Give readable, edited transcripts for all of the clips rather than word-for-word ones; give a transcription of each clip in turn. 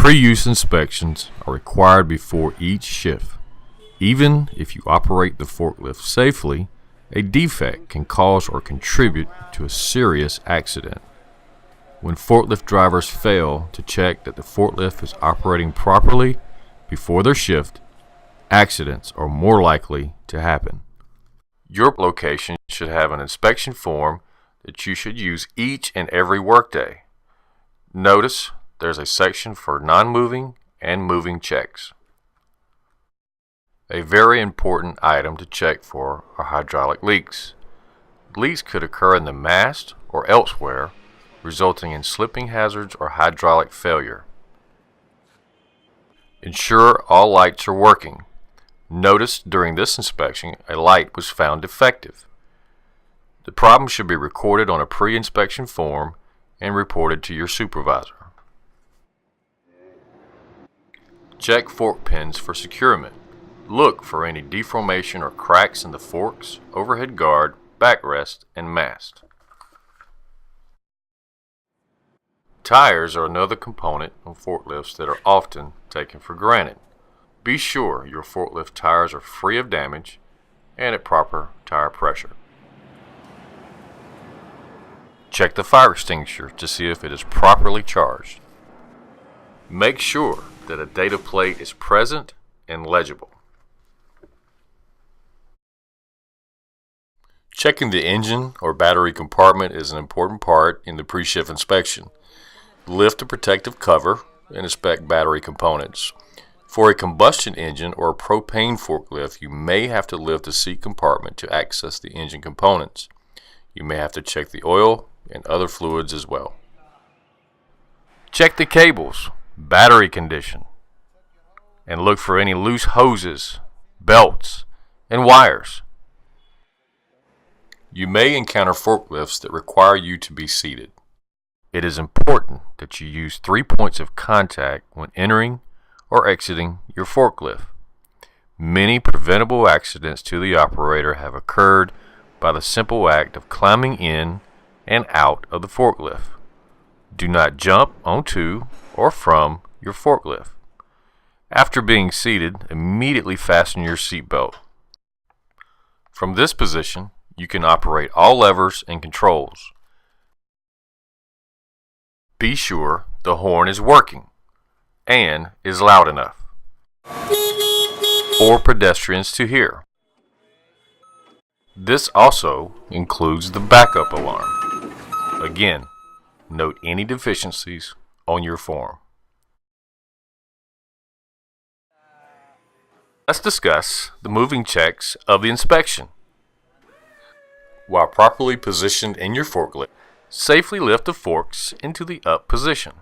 Pre-use inspections are required before each shift. Even if you operate the forklift safely, a defect can cause or contribute to a serious accident. When forklift drivers fail to check that the forklift is operating properly before their shift, accidents are more likely to happen. Your location should have an inspection form that you should use each and every workday. Notice there's a section for non-moving and moving checks. A very important item to check for are hydraulic leaks. Leaks could occur in the mast or elsewhere, resulting in slipping hazards or hydraulic failure. Ensure all lights are working. Notice during this inspection a light was found defective. The problem should be recorded on a pre-inspection form and reported to your supervisor. Check fork pins for securement. Look for any deformation or cracks in the forks, overhead guard, backrest, and mast. Tires are another component on forklifts that are often taken for granted. Be sure your forklift tires are free of damage and at proper tire pressure. Check the fire extinguisher to see if it is properly charged. Make sure that a data plate is present and legible. Checking the engine or battery compartment is an important part in the pre-shift inspection. Lift the protective cover and inspect battery components. For a combustion engine or a propane forklift, you may have to lift the seat compartment to access the engine components. You may have to check the oil and other fluids as well. Check the cables, battery condition, and look for any loose hoses, belts, and wires. You may encounter forklifts that require you to be seated. It is important that you use 3 points of contact when entering or exiting your forklift. Many preventable accidents to the operator have occurred by the simple act of climbing in and out of the forklift. Do not jump onto or from your forklift. After being seated, immediately fasten your seatbelt. From this position, you can operate all levers and controls. Be sure the horn is working and is loud enough for pedestrians to hear. This also includes the backup alarm. Again, note any deficiencies on your form. Let's discuss the moving checks of the inspection. While properly positioned in your forklift, safely lift the forks into the up position.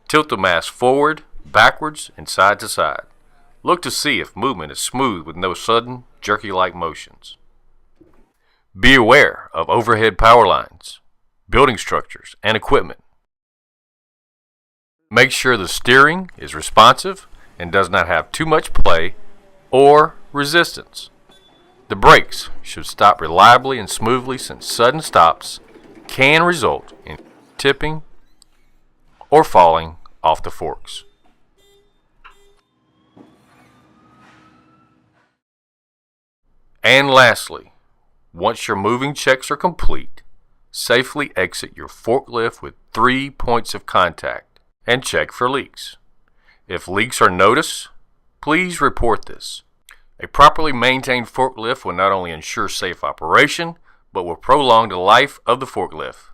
Tilt the mast forward, backwards, and side to side. Look to see if movement is smooth with no sudden, jerky-like motions. Be aware of overhead power lines, building structures, and equipment. Make sure the steering is responsive and does not have too much play or resistance. The brakes should stop reliably and smoothly, since sudden stops can result in tipping or falling off the forks. And lastly, once your moving checks are complete, safely exit your forklift with 3 points of contact and check for leaks. If leaks are noticed, please report this. A properly maintained forklift will not only ensure safe operation, but will prolong the life of the forklift.